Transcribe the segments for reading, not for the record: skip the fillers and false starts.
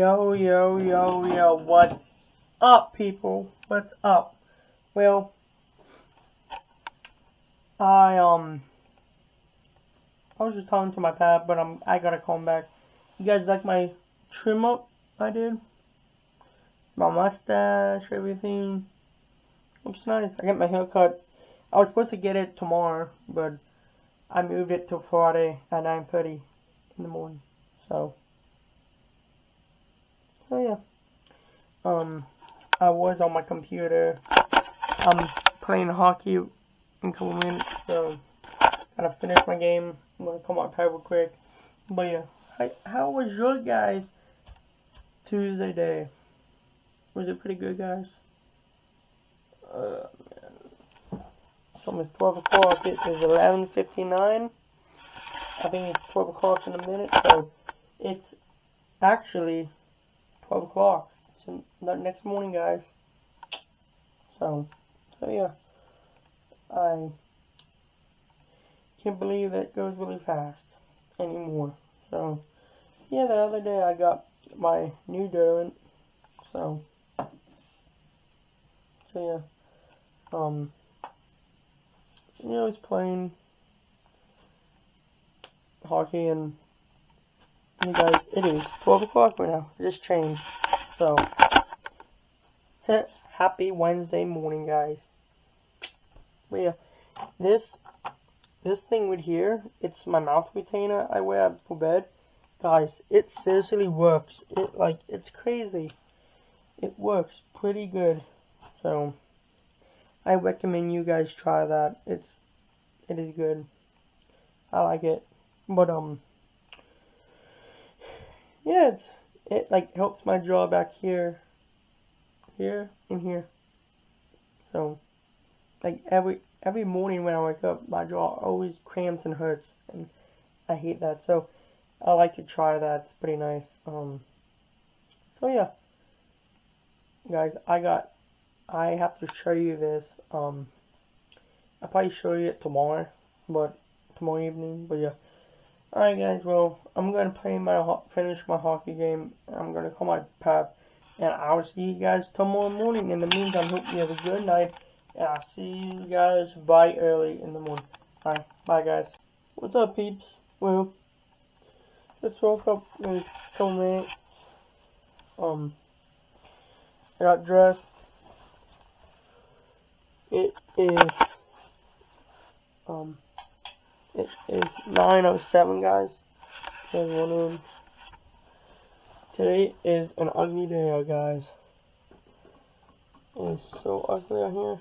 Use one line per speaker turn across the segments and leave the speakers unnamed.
Yo, what's up, people? What's up? Well, I I was just talking to my pap, but I gotta come back. You guys like my trim up I did? My mustache, everything. Looks nice. I got my hair cut. I was supposed to get it tomorrow, but I moved it to Friday at 9:30 in the morning. So yeah. I was on my computer. I'm playing hockey in a couple minutes, so gotta finish my game. I'm gonna come up real quick. But yeah, how was your guys' Tuesday day? Was it pretty good, guys? It's almost 12 o'clock. It is 11:59. I think it's 12 o'clock in a minute, so it's actually 12 o'clock. It's the next morning, guys. So yeah, I can't believe it goes really fast anymore. So yeah, the other day I got my new Derwent. So yeah, I was playing hockey, and you guys, it is 12 o'clock right now. It just changed. So happy Wednesday morning, guys. But yeah, this thing right here, it's my mouth retainer I wear for bed. Guys, it seriously works. It's crazy. It works pretty good. So I recommend you guys try that. It is good. I like it. But yeah, it like helps my jaw back here, and here. So like every morning when I wake up, my jaw always cramps and hurts, and I hate that. So I like to try that. It's pretty nice. So yeah, guys, I have to show you this. I'll probably show you it tomorrow, but tomorrow evening. But yeah. Alright, guys. Well, I'm gonna finish my hockey game. I'm gonna call my pap, and I'll see you guys tomorrow morning. In the meantime, hope you have a good night, and I'll see you guys bright early in the morning. Alright, bye, guys. What's up, peeps? Well, just woke up in a couple minutes. I got dressed. It is 9:07, guys. Today is an ugly day, guys. It is so ugly out here.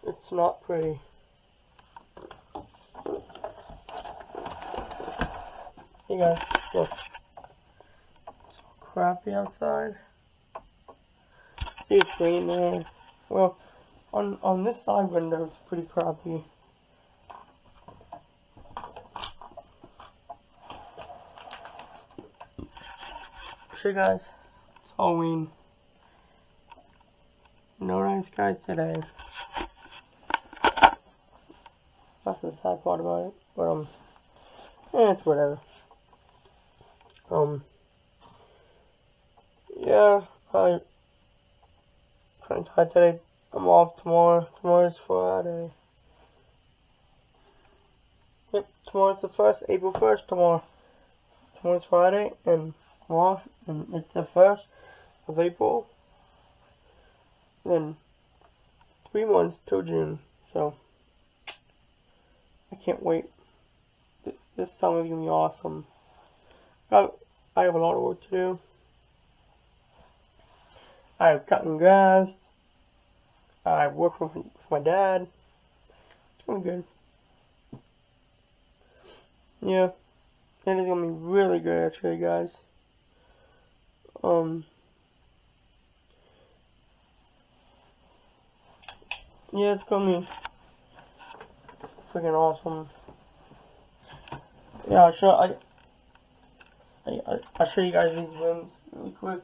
It's not pretty. Hey guys, look. It's so crappy outside. See, it's raining there. Well, on this side window, it's pretty crappy. So guys, it's Halloween. No nice guy today. That's the sad part about it. But it's whatever. Yeah, I kind of tired today. I'm off tomorrow. Tomorrow's Friday. Yep, tomorrow's the 1st, April 1st, tomorrow. Tomorrow's Friday, and I'm off, and it's the 1st of April. Then 3 months till June, so I can't wait. This summer is gonna be awesome. I have a lot of work to do. I have cutting grass. I work with my dad. It's gonna be good. Yeah, it is gonna be really good actually, guys. Yeah, it's gonna be freaking awesome. Yeah, I'll show you guys these rooms really quick.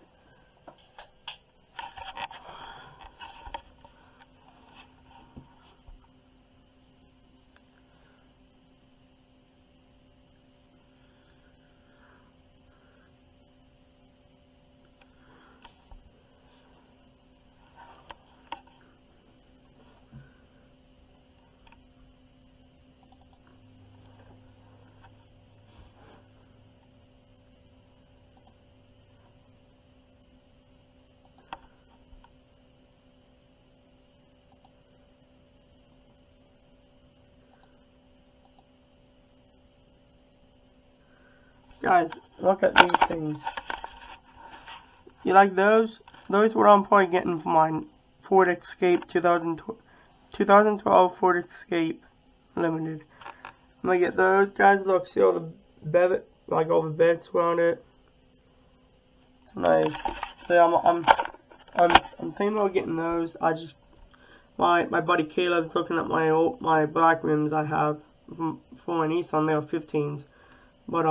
Guys, look at these things. You like those? Those are what I'm probably getting for my Ford Escape 2012 Ford Escape Limited. I'm gonna get those, guys. Look, see all the bed, like all the beds around it. It's nice. So yeah, I'm thinking about getting those. I just my buddy Caleb's looking at my black rims I have for my Nissan. They are 15s, but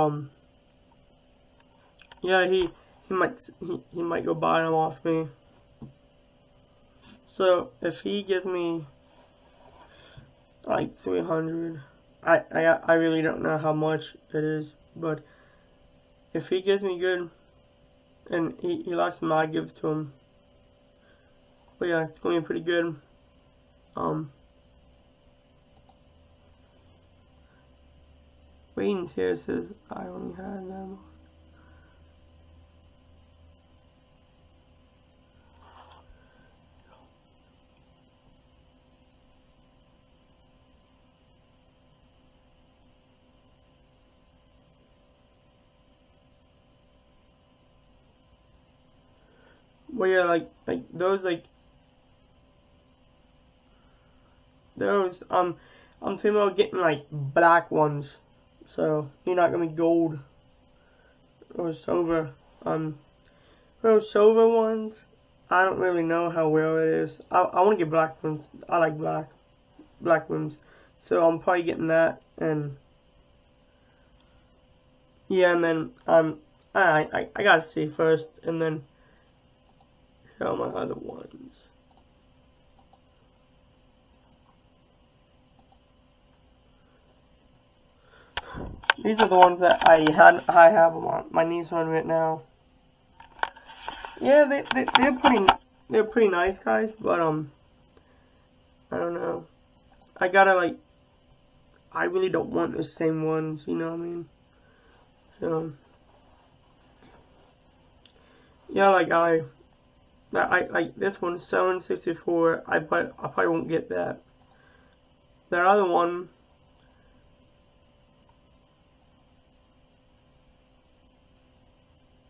yeah, he might go buy them off me. So if he gives me like 300, I really don't know how much it is, but if he gives me good and he likes them, I give it to him. But yeah, it's gonna be pretty good. Ratings here says I only had them. Well, yeah, like those, I'm thinking about getting like black ones, so you're not gonna be gold or silver. Those silver ones, I don't really know how well it is. I want to get black ones. I like black ones, so I'm probably getting that, and yeah, and then I gotta see first, and then here are my other ones. These are the ones that I have on my Nissan right now. Yeah, they're pretty nice, guys, but I don't know. I really don't want the same ones, you know what I mean? So yeah, like this one, 764. I probably won't get that. The other one,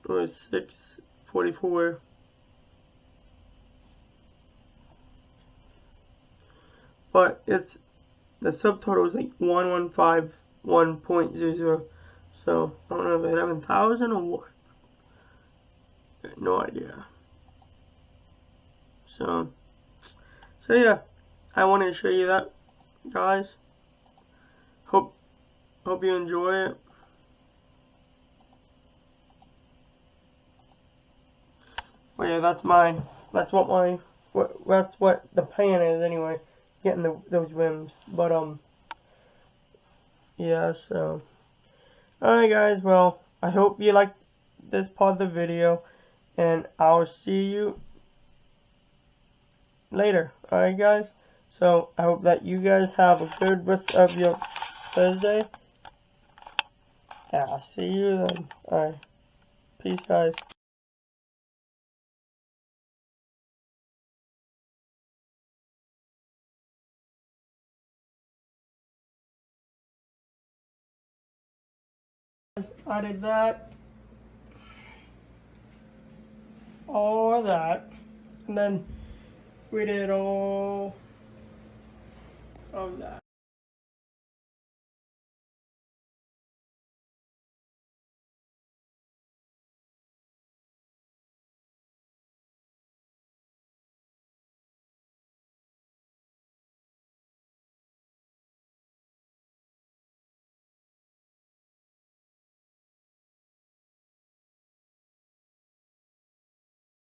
was 644. But the subtotal is like 1151.00. So I don't know if it's 11,000 or what. No idea. So yeah, I wanted to show you that, guys. Hope you enjoy it. Well, yeah, that's what the plan is anyway. Getting those rims, but yeah. So, alright, guys. Well, I hope you liked this part of the video, and I'll see you later. Alright, guys. So I hope that you guys have a good rest of your Thursday. Yeah, I'll see you then. Alright. Peace, guys. I did that, all of that, and then we did all of that.